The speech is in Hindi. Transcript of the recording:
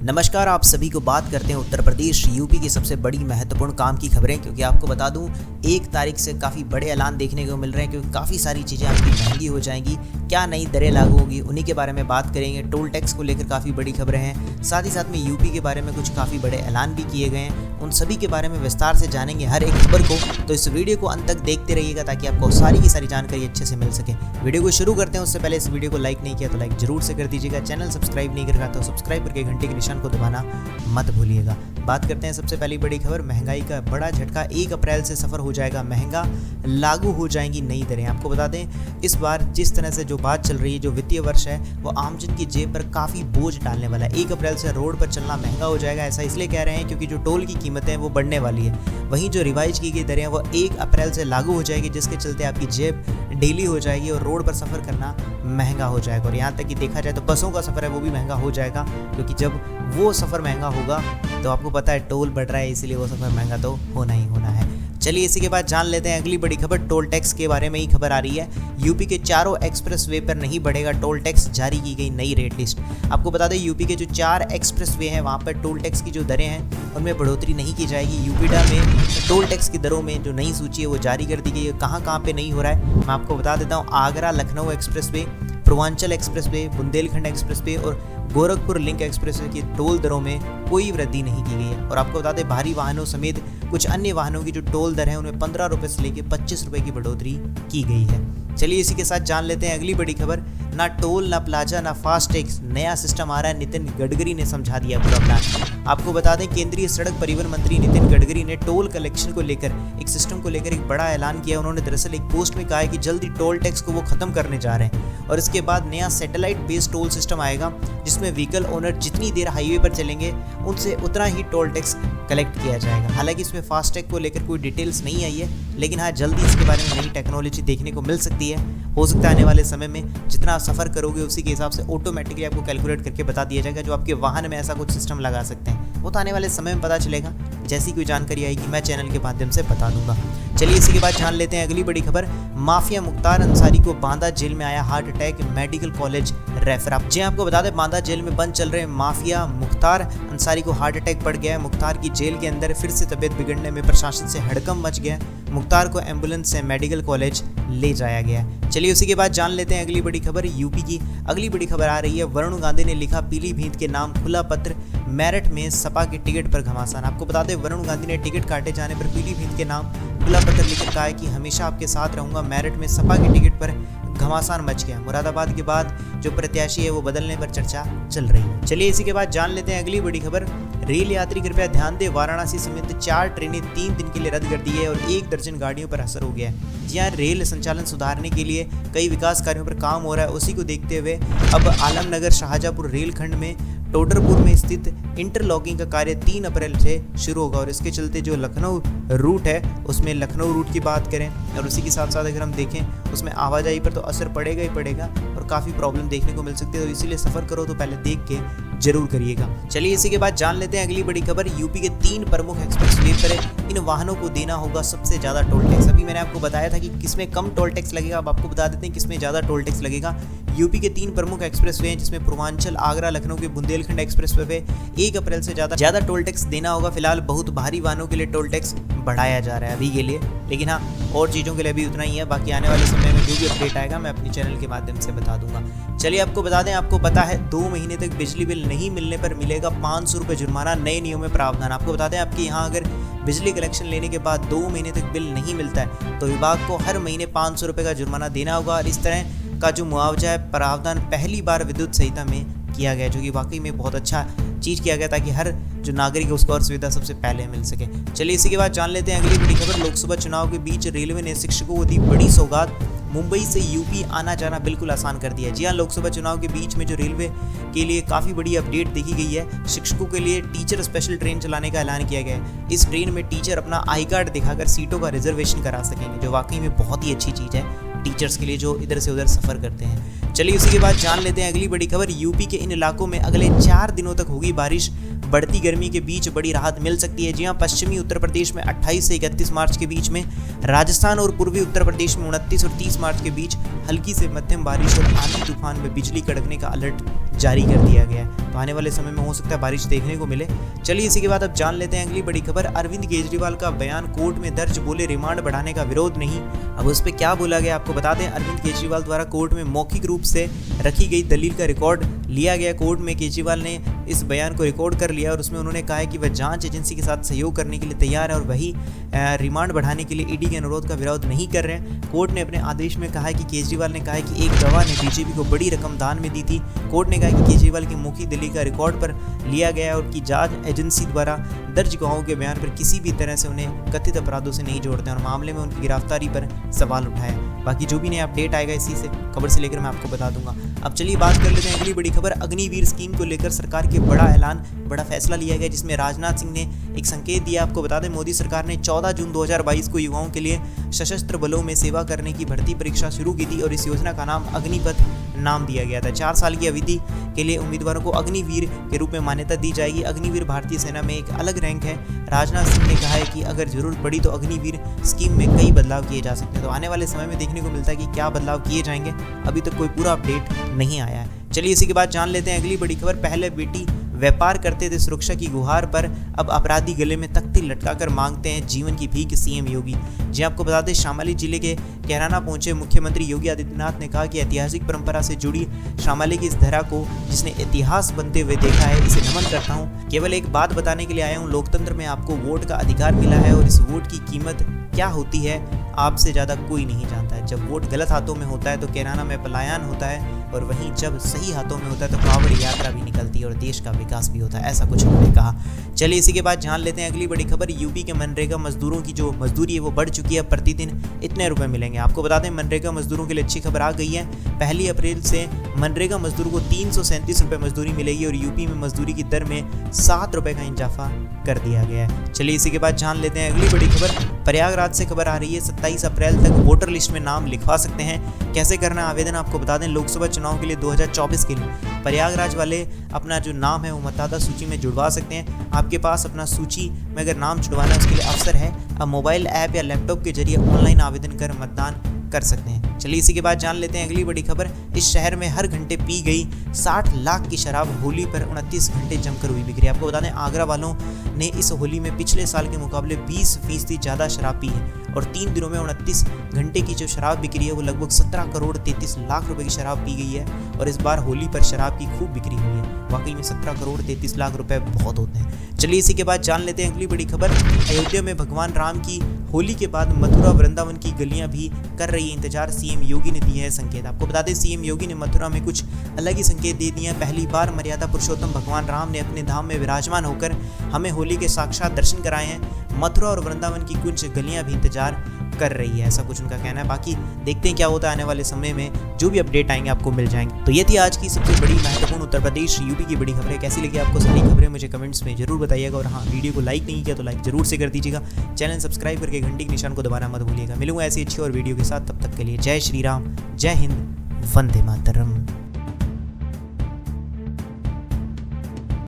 नमस्कार, आप सभी को बात करते हैं उत्तर प्रदेश यूपी की सबसे बड़ी महत्वपूर्ण काम की खबरें। क्योंकि आपको बता दूं 1 तारीख से काफ़ी बड़े ऐलान देखने को मिल रहे हैं, क्योंकि काफ़ी सारी चीज़ें आपकी महंगी हो जाएंगी। क्या नई दरें लागू होगी, उन्हीं के बारे में बात करेंगे। टोल टैक्स को लेकर काफ़ी बड़ी खबरें हैं, साथ ही साथ में यूपी के बारे में कुछ काफ़ी बड़े ऐलान भी किए गए हैं। उन सभी के बारे में विस्तार से जानेंगे हर एक खबर को, तो इस वीडियो को अंत तक देखते रहिएगा ताकि आपको सारी की सारी जानकारी अच्छे से मिल सके। वीडियो को शुरू करते हैं उससे पहले इस वीडियो को लाइक नहीं किया तो लाइक जरूर से कर दीजिएगा। चैनल सब्सक्राइब नहीं कर रखा तो सब्सक्राइब करके घंटे के निशान को दबाना मत भूलिएगा। बात करते हैं सबसे पहली बड़ी खबर, महंगाई का बड़ा झटका। 1 अप्रैल से सफ़र हो जाएगा महंगा, लागू हो जाएंगी नई दरें। आपको बता दें इस बार जिस तरह से जो बात चल रही है, जो वित्तीय वर्ष है वो आमजन की जेब पर काफ़ी बोझ डालने वाला है। 1 अप्रैल से रोड पर चलना महंगा हो जाएगा। ऐसा इसलिए कह रहे हैं क्योंकि जो टोल की कीमतें हैं वो बढ़ने वाली है। वहीं जो रिवाइज की गई दरें वो 1 अप्रैल से लागू हो जाएगी, जिसके चलते आपकी जेब ढीली हो जाएगी और रोड पर सफ़र करना महंगा हो जाएगा। और यहाँ तक कि देखा जाए तो बसों का सफ़र है वो भी महंगा हो जाएगा, क्योंकि जब वो सफ़र महंगा होगा तो आपको पता है टोल बढ़ रहा है, इसीलिए वो सफ़र महंगा तो होना ही होना है। चलिए इसी के बाद जान लेते हैं अगली बड़ी खबर। टोल टैक्स के बारे में ही खबर आ रही है। यूपी के चारों एक्सप्रेस वे पर नहीं बढ़ेगा टोल टैक्स, जारी की गई नई रेट लिस्ट। आपको बता दें यूपी के जो 4 एक्सप्रेस वे हैं वहाँ पर टोल टैक्स की जो दरें हैं उनमें बढ़ोतरी नहीं की जाएगी। यूपीडा में टोल टैक्स की दरों में जो नई सूची है वो जारी कर दी गई है। कहाँ पे नहीं हो रहा है मैं आपको बता देता हूँ। Agra Lucknow express way, Purvanchal express way, Bundelkhand express way और गोरखपुर लिंक एक्सप्रेस वे की टोल दरों में कोई वृद्धि नहीं की गई है। और आपको बता दें भारी वाहनों समेत कुछ अन्य वाहनों की जो टोल दर है उनमें 15 रुपये से लेकर 25 रुपये की बढ़ोतरी की गई है। चलिए इसी के साथ जान लेते हैं अगली बड़ी खबर। ना टोल, ना प्लाजा, ना फास्ट टैक्स, नया सिस्टम आ रहा है। नितिन गडकरी ने समझा दिया पूरा प्लान। आपको बता दें केंद्रीय सड़क परिवहन मंत्री नितिन गडकरी ने टोल कलेक्शन को लेकर एक सिस्टम को लेकर एक बड़ा ऐलान किया। उन्होंने दरअसल एक पोस्ट में कहा है कि जल्दी टोल टैक्स को वो खत्म करने जा रहे हैं और इसके बाद नया सैटेलाइट बेस्ड टोल सिस्टम आएगा, जिसमें व्हीकल ओनर जितनी देर हाईवे पर चलेंगे उनसे उतना ही टोल टैक्स कलेक्ट किया जाएगा। हालांकि इसमें फास्टैग को लेकर कोई डिटेल्स नहीं आई है, लेकिन हाँ जल्दी इसके बारे में नई टेक्नोलॉजी देखने को मिल सकती है। हो सकता है आने वाले समय में जितना सफ़र करोगे उसी के हिसाब से ऑटोमेटिकली आपको कैलकुलेट करके बता दिया जाएगा। जो आपके वाहन में ऐसा कुछ सिस्टम लगा सकते हैं वो तो आने वाले समय में पता चलेगा। जैसी कोई जानकारी आएगी मैं चैनल के माध्यम से बता दूंगा। चलिए इसी के बाद जान लेते हैं अगली बड़ी खबर। माफिया मुख्तार अंसारी को बांदा जेल में आया heart attack, medical college refer. जी आपको बता दें बांदा जेल में बंद चल रहे माफिया मुख्तार अंसारी को हार्ट अटैक पड़ गया है। मुख्तार की जेल के अंदर फिर से तबीयत बिगड़ने में प्रशासन से हड़कंप मच गया। मुख्तार को एम्बुलेंस से मेडिकल कॉलेज ले जाया गया। चलिए उसी के बाद जान लेते हैं अगली बड़ी खबर। यूपी की अगली बड़ी खबर आ रही है। वरुण गांधी ने लिखा पीलीभीत के नाम खुला पत्र, मेरठ में सपा के टिकट पर घमासान। आपको बता दें वरुण गांधी ने टिकट काटे जाने पर पीलीभीत के नाम खुला पत्र लिखकर कहा है कि हमेशा आपके साथ रहूंगा। मेरठ में सपा के टिकट पर घमासान मच गया। मुरादाबाद के बाद जो प्रत्याशी है वो बदलने पर चर्चा चल रही है। चलिए इसी के बाद जान लेते हैं अगली बड़ी खबर। रेल यात्री कृपया ध्यान दें, वाराणसी समेत 4 ट्रेनें 3 दिन के लिए रद्द कर दी है और 1 दर्जन गाड़ियों पर असर हो गया है। जी हाँ, रेल संचालन सुधारने के लिए कई विकास कार्यों पर काम हो रहा है। उसी को देखते हुए अब आलमनगर शाहजहाँपुर रेलखंड में टोडरपुर में स्थित इंटरलॉकिंग का कार्य 3 अप्रैल से शुरू होगा। और इसके चलते जो लखनऊ रूट है उसमें लखनऊ रूट की बात करें और उसी के साथ साथ अगर हम देखें उसमें आवाजाही पर तो असर पड़ेगा ही पड़ेगा और काफ़ी प्रॉब्लम देखने को मिल सकती है। तो इसीलिए सफ़र करो तो पहले देख के जरूर करिएगा। चलिए इसी के बाद जान लेते हैं अगली बड़ी खबर। यूपी के 3 प्रमुख एक्सप्रेस वे पर इन वाहनों को देना होगा सबसे ज़्यादा टोल टैक्स। अभी मैंने आपको बताया था कि किसमें कम टोल टैक्स लगेगा, अब आपको बता देते हैं किसमें ज़्यादा टोल टैक्स लगेगा। यूपी के 3 प्रमुख एक्सप्रेस वे हैं, जिसमें पूर्वांचल, आगरा, लखनऊ के बुंदेलखंड एक्सप्रेस वे पे 1 अप्रैल से ज़्यादा टोल टैक्स देना होगा। फिलहाल बहुत भारी वाहनों के लिए टोल टैक्स बढ़ाया जा रहा है अभी के लिए, लेकिन हाँ और चीज़ों के लिए भी उतना ही है। बाकी आने वाले समय में जो भी अपडेट आएगा मैं अपनी चैनल के माध्यम से बता दूंगा। चलिए आपको बता दें, आपको पता है 2 महीने तक बिजली बिल नहीं मिलने पर मिलेगा 500 रुपये जुर्माना। नए नियम में प्रावधान। आपको बता दें आपके यहाँ अगर बिजली कलेक्शन लेने के बाद 2 महीने तक बिल नहीं मिलता है तो विभाग को हर महीने 500 रुपये का जुर्माना देना होगा। और इस तरह का जो मुआवजा है प्रावधान पहली बार विद्युत संहिता में किया गया, जो कि वाकई में बहुत अच्छा चीज़ किया गया ताकि हर जो नागरिक है उसको और सुविधा सबसे पहले मिल सके। चलिए इसी के बाद जान लेते हैं अगली बड़ी खबर। लोकसभा चुनाव के बीच रेलवे ने शिक्षकों को दी बड़ी सौगात, मुंबई से यूपी आना जाना बिल्कुल आसान कर दिया। जी हाँ, लोकसभा चुनाव के बीच में जो रेलवे के लिए काफ़ी बड़ी अपडेट देखी गई है। शिक्षकों के लिए टीचर स्पेशल ट्रेन चलाने का ऐलान किया गया है। इस ट्रेन में टीचर अपना आई कार्ड दिखाकर सीटों का रिजर्वेशन करा सकेंगे, जो वाकई में बहुत ही अच्छी चीज़ है टीचर्स के लिए जो इधर से उधर सफ़र करते हैं। चलिए उसी के बाद जान लेते हैं अगली बड़ी खबर। यूपी के इन इलाकों में अगले 4 दिनों तक होगी बारिश। बढ़ती गर्मी के बीच बड़ी राहत मिल सकती है। जी हाँ, पश्चिमी उत्तर प्रदेश में 28 से 31 मार्च के बीच में, राजस्थान और पूर्वी उत्तर प्रदेश में 29 और 30 मार्च के बीच हल्की से मध्यम बारिश और आंधी तूफान में बिजली कड़कने का अलर्ट जारी कर दिया गया है। तो आने वाले समय में हो सकता है बारिश देखने को मिले। चलिए इसी के बाद अब जान लेते हैं अगली बड़ी खबर। अरविंद केजरीवाल का बयान कोर्ट में दर्ज, बोले रिमांड बढ़ाने का विरोध नहीं। अब उस पर क्या बोला गया आपको बता दें। अरविंद केजरीवाल द्वारा कोर्ट में मौखिक रूप से रखी गई दलील का रिकॉर्ड लिया गया। कोर्ट में केजरीवाल ने इस बयान को रिकॉर्ड कर लिया और उसमें उन्होंने कहा है कि वह जांच एजेंसी के साथ सहयोग करने के लिए तैयार है और वही रिमांड बढ़ाने के लिए ईडी के अनुरोध का विरोध नहीं कर रहे हैं। कोर्ट ने अपने आदेश में कहा है कि केजरीवाल ने कहा है कि एक गवाह ने बीजेपी को बड़ी रकम दान में दी थी। कोर्ट ने कहा कि केजरीवाल की मौखिक दलील का रिकॉर्ड पर लिया गया और कि जांच एजेंसी द्वारा दर्ज गवाहों के बयान पर किसी भी तरह से उन्हें कथित अपराधों से नहीं जोड़ते और मामले में उनकी गिरफ्तारी पर सवाल उठाया। बाकी जो भी नया अपडेट आएगा इसी से खबर से लेकर मैं आपको बता दूंगा। अब चलिए बात कर लेते हैं अगली बड़ी खबर। अग्निवीर स्कीम को लेकर सरकार के बड़ा ऐलान, बड़ा फैसला लिया गया जिसमें राजनाथ सिंह ने एक संकेत दिया। आपको बता दें मोदी सरकार ने 14 जून 2022 को युवाओं के लिए सशस्त्र बलों में सेवा करने की भर्ती परीक्षा शुरू की थी और इस योजना का नाम अग्निपथ नाम दिया गया था। 4 साल की अवधि के लिए उम्मीदवारों को अग्निवीर के रूप में मान्यता दी जाएगी। अग्निवीर भारतीय सेना में एक अलग रैंक है। राजनाथ सिंह ने कहा है कि अगर जरूरत पड़ी तो अग्निवीर स्कीम में कई बदलाव किए जा सकते हैं। तो आने वाले समय में देखने को मिलता है कि क्या बदलाव किए जाएंगे, अभी तक कोई पूरा अपडेट नहीं आया है। चलिए इसी के बाद जान लेते हैं अगली बड़ी खबर। पहले बेटी व्यापार करते थे सुरक्षा की गुहार पर, अब अपराधी गले में तख्ती लटकाकर मांगते हैं जीवन की भीख, सीएम योगी। जी आपको बता दें शामली जिले के कैराना पहुंचे मुख्यमंत्री योगी आदित्यनाथ ने कहा कि ऐतिहासिक परंपरा से जुड़ी शामली की इस धरा को जिसने इतिहास बनते हुए देखा है, इसे नमन करता हूं। केवल एक बात बताने के लिए आया हूं, लोकतंत्र में आपको वोट का अधिकार मिला है और इस वोट की कीमत क्या होती है आपसे ज़्यादा कोई नहीं जानता है। जब वोट गलत हाथों में होता है तो कैराना में पलायन होता है और वहीं जब सही हाथों में होता है तो कांवड़ यात्रा भी निकलती है और देश का विकास भी होता है, ऐसा कुछ उन्होंने कहा। चलिए इसी के बाद जान लेते हैं अगली बड़ी खबर। यूपी के मनरेगा मजदूरों की जो मजदूरी है वो बढ़ चुकी है, प्रतिदिन इतने रुपए मिलेंगे। आपको बता दें मनरेगा मजदूरों के लिए अच्छी खबर आ गई है। 1 अप्रैल से मनरेगा मजदूरों को 337 रुपये मजदूरी मिलेगी और यूपी में मजदूरी की दर में 7 रुपये का इजाफा कर दिया गया है। चलिए इसी के बाद जान लेते हैं अगली बड़ी खबर। प्रयागराज से खबर आ रही है 27 अप्रैल तक वोटर लिस्ट में नाम लिखवा सकते हैं। कैसे करना आवेदन आपको बता दें। लोकसभा चुनाव के लिए 2024 के लिए प्रयागराज वाले अपना जो नाम है वो मतदाता सूची में जुड़वा सकते हैं। आपके पास अपना सूची में अगर नाम जुड़वाना है उसके लिए अवसर है। अब मोबाइल ऐप या लैपटॉप के जरिए ऑनलाइन आवेदन कर मतदान कर सकते हैं। चलिए इसी के बाद जान लेते हैं अगली बड़ी खबर। इस शहर में हर घंटे पी गई 60 लाख की शराब, होली पर 29 घंटे जमकर हुई बिक्री। आपको बता दें आगरा वालों ने इस होली में पिछले साल के मुकाबले 20% ज़्यादा शराब पी है और 3 दिनों में 29 घंटे की जो शराब बिक्री है वो लगभग 17 करोड़ 33 लाख रुपए की शराब पी गई है और इस बार होली पर शराब की खूब बिक्री हुई है। वाकई में 17 करोड़ 33 लाख रुपए बहुत होते हैं। चलिए इसी के बाद जान लेते हैं अगली बड़ी खबर। अयोध्या में भगवान राम की होली के बाद मथुरा वृंदावन की गलियां भी कर रही है इंतजार, सीएम योगी ने दिए है संकेत। आपको बता दें सीएम योगी ने मथुरा में कुछ अलग ही संकेत दे दिए हैं। पहली बार मर्यादा पुरुषोत्तम भगवान राम ने अपने धाम में विराजमान होकर हमें होली के साक्षात दर्शन कराए हैं। मथुरा और वृंदावन की कुछ गलियां भी इंतजार कर रही है, ऐसा कुछ उनका कहना है। बाकी देखते हैं क्या होता है आने वाले समय में, जो भी अपडेट आएंगे आपको मिल जाएंगे। तो ये थी आज की सबसे बड़ी महत्वपूर्ण उत्तर प्रदेश यूपी की बड़ी खबरें। कैसी लगी आपको सारी खबरें मुझे कमेंट्स में जरूर बताइएगा और हाँ वीडियो को लाइक नहीं किया तो लाइक जरूर से कर दीजिएगा। चैनल सब्सक्राइब करके घंटी के निशान को दबाना मत भूलिएगा। मिलूंगा ऐसी अच्छी और वीडियो के साथ, तब तक के लिए जय श्री राम, जय हिंद, वंदे मातरम।